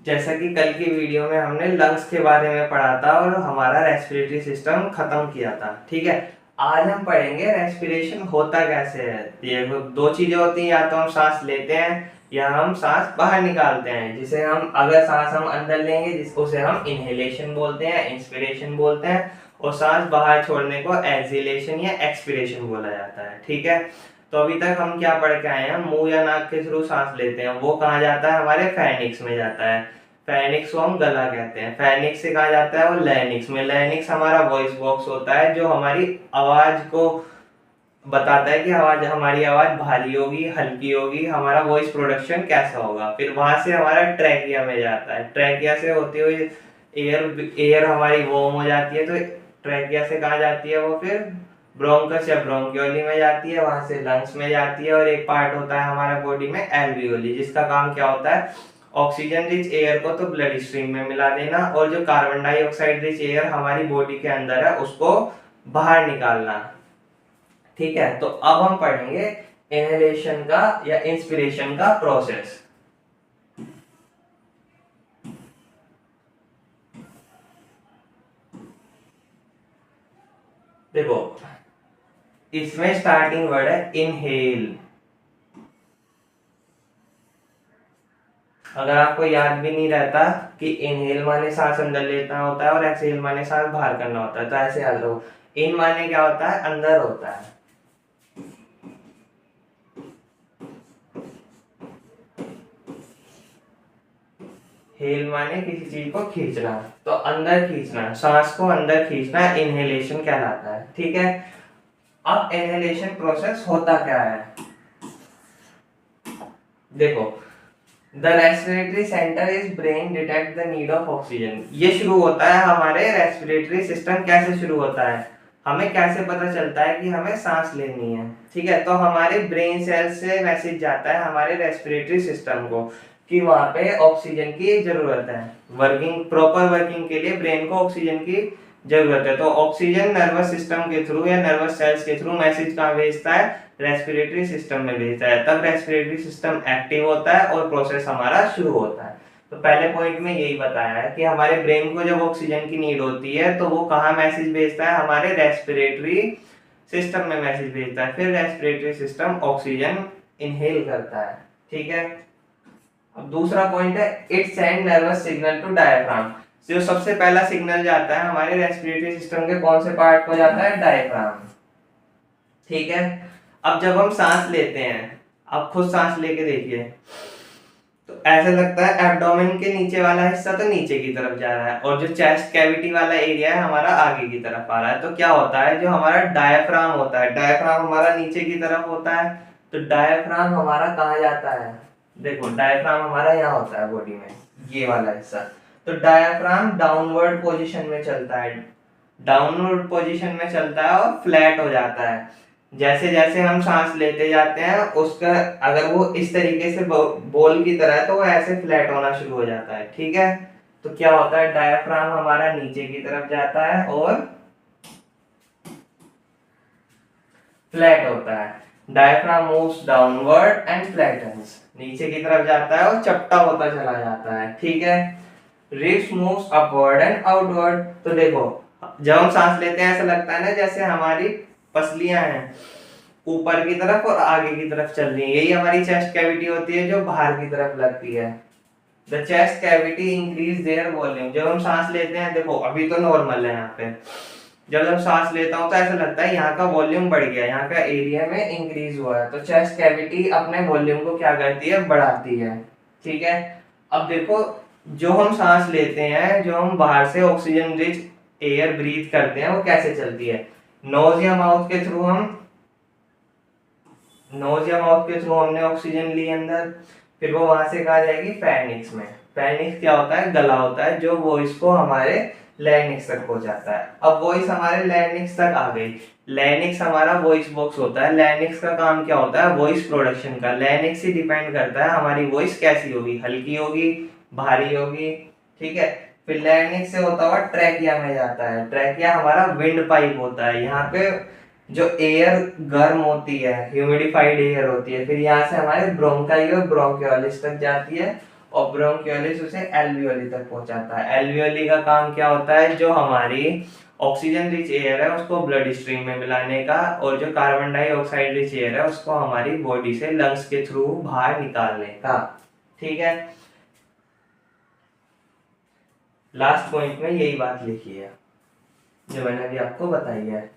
जैसा कि कल की वीडियो में हमने लंग्स के बारे में पढ़ा था और हमारा रेस्पिरेटरी सिस्टम खत्म किया था, ठीक है। आज हम पढ़ेंगे रेस्पिरेशन होता कैसे है। ये दो चीजें होती हैं, या तो हम सांस लेते हैं या हम सांस बाहर निकालते हैं। जिसे हम अगर सांस हम अंदर लेंगे उसे हम इनहेलेशन बोलते हैं, इंस्पिरेशन बोलते हैं, और सांस बाहर छोड़ने को एक्सहेलेशन या एक्सपिरेशन बोला जाता है, ठीक है। तो अभी तक हम क्या पढ़ के आए हैं, मुंह या नाक के थ्रू सांस लेते हैं, वो कहाँ जाता है, हमारे फेनिक्स में जाता है। फेनिक्स को हम गला कहते हैं। फेनिक्स से कहा जाता है वो लैनिक्स में। लैनिक्स हमारा वॉइस बॉक्स होता है, जो हमारी आवाज को बताता है कि हमारी आवाज भारी होगी, हल्की होगी, हमारा वॉइस प्रोडक्शन कैसा होगा। फिर वहां से हमारा ट्रैकिया में जाता है। ट्रैकिया से होते हुए एयर हमारी वॉर्म हो जाती है, तो ट्रैकिया से कहा जाती है वो फिर ब्रोंकस या ब्रोंकियोली में जाती है, वहां से लंग्स में जाती है। और एक पार्ट होता है हमारा बॉडी में एल्वियोली, जिसका काम क्या होता है, ऑक्सीजन रिच एयर को तो ब्लड स्ट्रीम में मिला देना, और जो कार्बन डाइऑक्साइड रिच एयर हमारी बॉडी के अंदर है उसको बाहर निकालना, ठीक है। तो अब हम पढ़ेंगे इनहेलेशन का या इंस्पिरेशन का प्रोसेस। देखो, इसमें स्टार्टिंग वर्ड है इनहेल। अगर आपको याद भी नहीं रहता कि इनहेल माने सांस अंदर लेना होता है और एक्सहेल माने सांस बाहर करना होता है, तो ऐसे याद रखो। इन माने क्या होता है, अंदर होता है। हेल माने किसी चीज को खींचना, तो अंदर खींचना, सांस को अंदर खींचना इनहेलेशन कहलाता है, ठीक है। अब इनहेलेशन प्रोसेस होता क्या है, देखो। The respiratory centre is brain detect the need of oxygen. ये शुरू होता है हमारे रेस्पिरेटरी सिस्टम कैसे शुरू होता है, हमें कैसे पता चलता है कि हमें सांस लेनी है, ठीक है। तो हमारे ब्रेन सेल से मैसेज जाता है हमारे रेस्पिरेटरी सिस्टम को कि वहां पे ऑक्सीजन की जरूरत है। प्रॉपर वर्किंग के लिए ब्रेन को ऑक्सीजन की जरूरत है। तो ऑक्सीजन नर्वस सिस्टम के थ्रू या नर्वस सेल्स के थ्रू मैसेज कहाँ भेजता है, रेस्पिरेटरी सिस्टम में भेजता है। तब रेस्पिरेटरी सिस्टम एक्टिव होता है और प्रोसेस हमारा शुरू होता है। तो पहले पॉइंट में यही बताया है कि हमारे ब्रेन को जब ऑक्सीजन की नीड होती है तो वो कहाँ मैसेज भेजता है, हमारे रेस्पिरेटरी सिस्टम में मैसेज भेजता है। फिर रेस्पिरेटरी सिस्टम ऑक्सीजन इनहेल करता है, ठीक है। अब दूसरा पॉइंट है it send nervous signal to diaphragm. जो सबसे पहला सिग्नल जाता है हमारे रेस्पिरेटरी सिस्टम के कौन से पार्ट को जाता है, डायफ्राम, ठीक है। अब जब हम सांस लेते हैं, आप खुद सांस लेके देखिए, तो ऐसा लगता है एब्डोमेन के नीचे वाला हिस्सा तो नीचे की तरफ जा रहा है और जो चेस्ट कैविटी वाला एरिया है हमारा आगे की तरफ आ रहा है। तो क्या होता है, जो हमारा डायफ्राम होता है, डायफ्राम हमारा नीचे की तरफ होता है। तो डायफ्राम हमारा कहाँ जाता है, देखो डायफ्राम हमारा यहाँ होता है बॉडी में, ये वाला हिस्सा। तो डायफ्राम डाउनवर्ड पोजीशन में चलता है, डाउनवर्ड पोजीशन में चलता है और फ्लैट हो जाता है। जैसे जैसे हम सांस लेते जाते हैं उसका, अगर वो इस तरीके से बॉल की तरह है तो वो ऐसे फ्लैट होना शुरू हो जाता है, ठीक है। तो क्या होता है, डायफ्राम हमारा नीचे की तरफ जाता है और फ्लैट होता है। डायफ्राम मूव्स डाउनवर्ड एंड फ्लैटन्स, नीचे की तरफ जाता है और चपटा होता चला जाता है, ठीक है। Ribs moves upward and outward. तो देखो, जब हम सांस लेते हैं ऐसा लगता है ना जैसे हमारी पसलियां हैं ऊपर की तरफ और आगे की तरफ चल रही है। यही हमारी चेस्ट कैविटी होती है जो बाहर की तरफ लगती है। The chest cavity increase their volume. जब हम सांस लेते हैं, देखो अभी तो नॉर्मल है यहाँ पे, जब सांस लेता हूँ तो ऐसा लगता है यहाँ का वॉल्यूम बढ़ गया, यहाँ का एरिया में इंक्रीज हुआ है। तो चेस्ट कैविटी अपने वॉल्यूम को क्या करती है, बढ़ाती है, ठीक है। अब देखो, जो हम सांस लेते हैं, जो हम बाहर से ऑक्सीजन रिच एयर ब्रीथ करते हैं, वो कैसे चलती है, नोज या माउथ के थ्रू हमने ऑक्सीजन ली अंदर। फिर वो वहां से कहा जाएगी फेनिक्स में। फेनिक्स क्या होता है, गला होता है जो वॉइस को हमारे लैरिंक्स तक पहुंचाता है। अब वॉइस हमारे लैरिंक्स तक आ गई। लैरिंक्स हमारा वॉइस बॉक्स होता है। लैरिंक्स का काम क्या होता है, वॉइस प्रोडक्शन का। लैरिंक्स ही डिपेंड करता है हमारी वॉइस कैसी होगी, हल्की होगी, भारी होगी, ठीक है। फिर लैरिंक्स से होता हुआ ट्रैकिया में जाता है। ट्रैकिया हमारा विंड पाइप होता है, यहाँ पे जो एयर गर्म होती है, ह्यूमिडिफाइड एयर होती है। फिर यहाँ से हमारे ब्रोंकाई और ब्रोंकियोलिस तक जाती है और ब्रोंकियोलिस उसे एल्वियोली तक पहुंचाता है। एल्वियोली का काम क्या होता है, जो हमारी ऑक्सीजन रिच एयर है उसको ब्लड स्ट्रीम में मिलाने का, और जो कार्बन डाइऑक्साइड रिच एयर है उसको हमारी बॉडी से लंग्स के थ्रू बाहर निकालने का। ठीक है, लास्ट पॉइंट में यही बात लिखी है जो मैंने अभी आपको बताई है।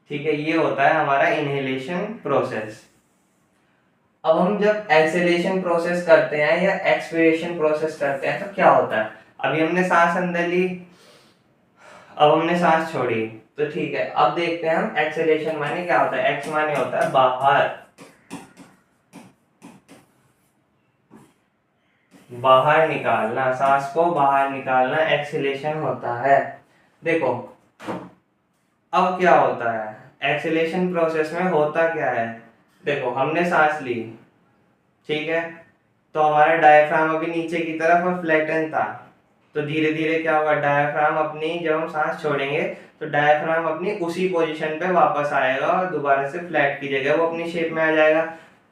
ठीक है, ये होता है हमारा इनहेलेशन प्रोसेस। अब हम जब एक्सेलेशन प्रोसेस करते हैं या एक्सपिरेशन प्रोसेस करते हैं तो क्या होता है, अभी हमने सांस अंदर ली, अब हमने सांस छोड़ी, तो ठीक है, अब देखते हैं हम एक्सेलेशन माने क्या होता है। एक्स माने होता है बाहर, बाहर निकालना, सांस को बाहर निकालना एक्सेलेशन होता है। देखो अब क्या होता है एक्सेलेशन प्रोसेस में, होता क्या है, देखो हमने सांस ली, ठीक है, तो हमारा डायफ्राम अभी नीचे की तरफ और फ्लैटन था, तो धीरे धीरे क्या होगा, डायफ्राम अपनी, जब हम सांस छोड़ेंगे तो डायफ्राम अपनी उसी पोजीशन पे वापस आएगा और दोबारा से फ्लैट की जगह वो अपनी शेप में आ जाएगा।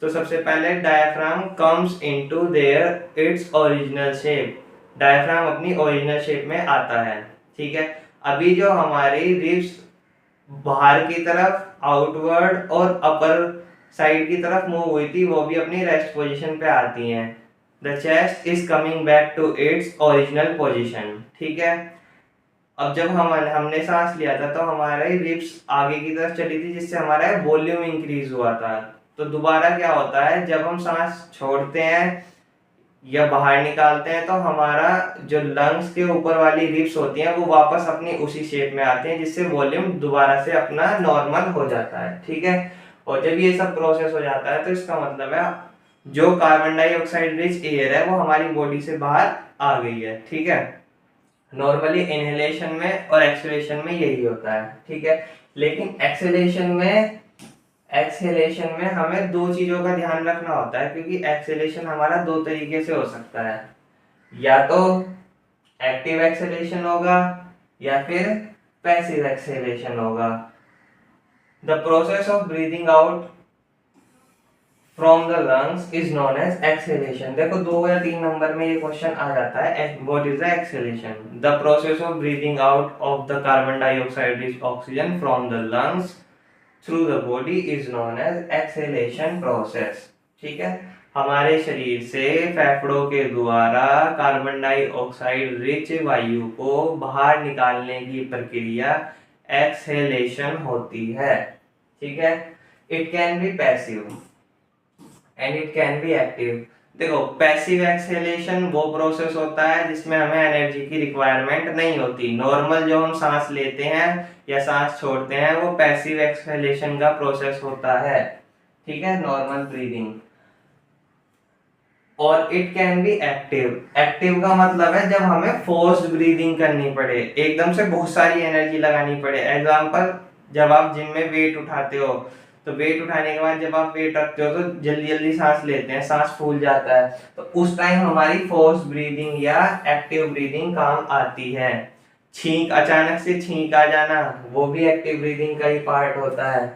तो सबसे पहले diaphragm comes into their its original shape, diaphragm अपनी ओरिजिनल शेप में आता है। ठीक है, अभी जो हमारी रिब्स बाहर की तरफ आउटवर्ड और अपर साइड की तरफ मूव हुई थी, वो भी अपनी रेस्ट पोजीशन पे आती हैं। The chest is coming back to its original position. ठीक है, अब जब हमने सांस लिया था तो हमारे रिब्स आगे की तरफ चली थी, जिससे हमारा वॉल्यूम इंक्रीज हुआ था। तो दोबारा क्या होता है, जब हम सांस छोड़ते हैं या बाहर निकालते हैं तो हमारा जो लंग्स के ऊपर वाली रिब्स होती हैं वो वापस अपनी उसी शेप में आते हैं, जिससे वॉल्यूम दोबारा से अपना नॉर्मल हो जाता है। ठीक है, और जब ये सब प्रोसेस हो जाता है तो इसका मतलब है जो कार्बन डाइऑक्साइड रिच एयर है वो हमारी बॉडी से बाहर आ गई है। ठीक है, नॉर्मली इनहेलेशन में और एक्सहेलेशन में यही होता है। ठीक है, लेकिन एक्सहेलेशन में हमें दो चीजों का ध्यान रखना होता है, क्योंकि एक्सहेलेशन हमारा दो तरीके से हो सकता है, या तो एक्टिव एक्सहेलेशन होगा या फिर पैसिव एक्सहेलेशन होगा। The process of breathing out from the lungs is known as exhalation. देखो 2 या 3 नंबर में ये क्वेश्चन आ जाता है, what is the exhalation. The process of breathing out of the carbon dioxide rich oxygen from the lungs through the body is known as exhalation process. ठीक है, हमारे शरीर से फेफड़ों के द्वारा कार्बन डाइऑक्साइड रिच वायु को बाहर निकालने की प्रक्रिया एक्सहेलेशन होती है। ठीक है, it can be passive and it can be active. देखो पैसिव एक्सहेलेशन वो प्रोसेस होता है जिसमें हमें एनर्जी की रिक्वायरमेंट नहीं होती। नॉर्मल जो हम सांस लेते हैं या सांस छोड़ते हैं वो पैसिव एक्सहेलेशन का प्रोसेस होता है। ठीक है, नॉर्मल ब्रीदिंग। और it can be active, active का मतलब है जब हमें फोर्स्ड ब्रीदिंग करनी पड़े, एकदम से बहुत सारी एनर्जी लगानी पड़े। एग्जाम्पल, जब आप जिम में वेट उठाते हो तो वेट उठाने के बाद जब आप वेट रखते हो तो जल्दी जल्दी सांस लेते हैं, सांस फूल जाता है, तो उस टाइम हमारी फोर्स ब्रीदिंग या एक्टिव ब्रीदिंग काम आती है। छींक, अचानक से छींक आ जाना, वो भी एक्टिव ब्रीदिंग का ही पार्ट होता है।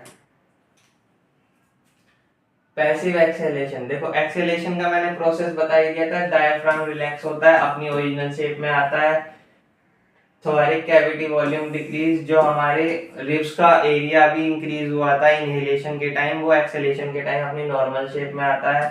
पैसिव एक्सेलेशन, देखो एक्सेलेशन का मैंने प्रोसेस बता ही दिया था, डायफ्राम रिलैक्स होता है, अपनी ओरिजिनल शेप में आता है, थोरैसिक कैविटी वॉल्यूम डिक्रीज, जो हमारे रिब्स का एरिया भी इंक्रीज हुआ था इनहेलेशन के टाइम, वो एक्सेलेशन के टाइम अपनी नॉर्मल शेप में आता है।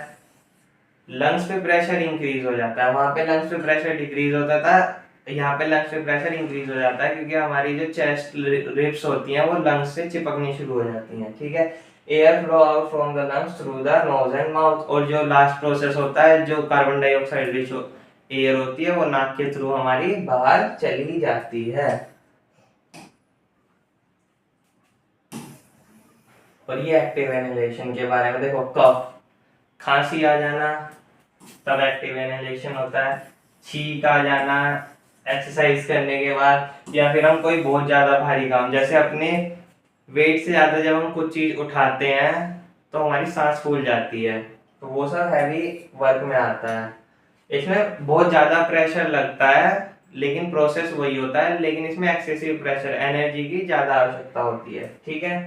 लंग्स पे प्रेशर इंक्रीज हो जाता है, वहां पे लंग्स पे प्रेशर डिक्रीज होता था, यहाँ पे लंग्स पे प्रेशर इंक्रीज हो जाता है, क्योंकि हमारी जो चेस्ट रिब्स होती हैं वो लंग्स से चिपकनी शुरू हो जाती हैं। ठीक है, air flow out from the lungs through the nose and mouth. और जो लास्ट प्रोसेस होता है, जो कार्बन डाइऑक्साइड रिच एयर होती है वो नाक के थ्रू हमारी बाहर चली जाती है। और ये एक्टिव इनहेलेशन के बारे में देखो, कफ, खांसी आ जाना तब एक्टिव इनहेलेशन होता है, छींक आ जाना एक्सरसाइज करने के बाद, या फिर हम कोई बहुत ज्यादा भारी काम, जैसे अपने वेट से ज्यादा जब हम कुछ चीज उठाते हैं तो हमारी सांस फूल जाती है, तो वो सब हैवी वर्क में आता है। इसमें बहुत ज्यादा प्रेशर लगता है लेकिन प्रोसेस वही होता है, लेकिन इसमें एक्सेसिव प्रेशर, एनर्जी की ज्यादा आवश्यकता होती है। ठीक है,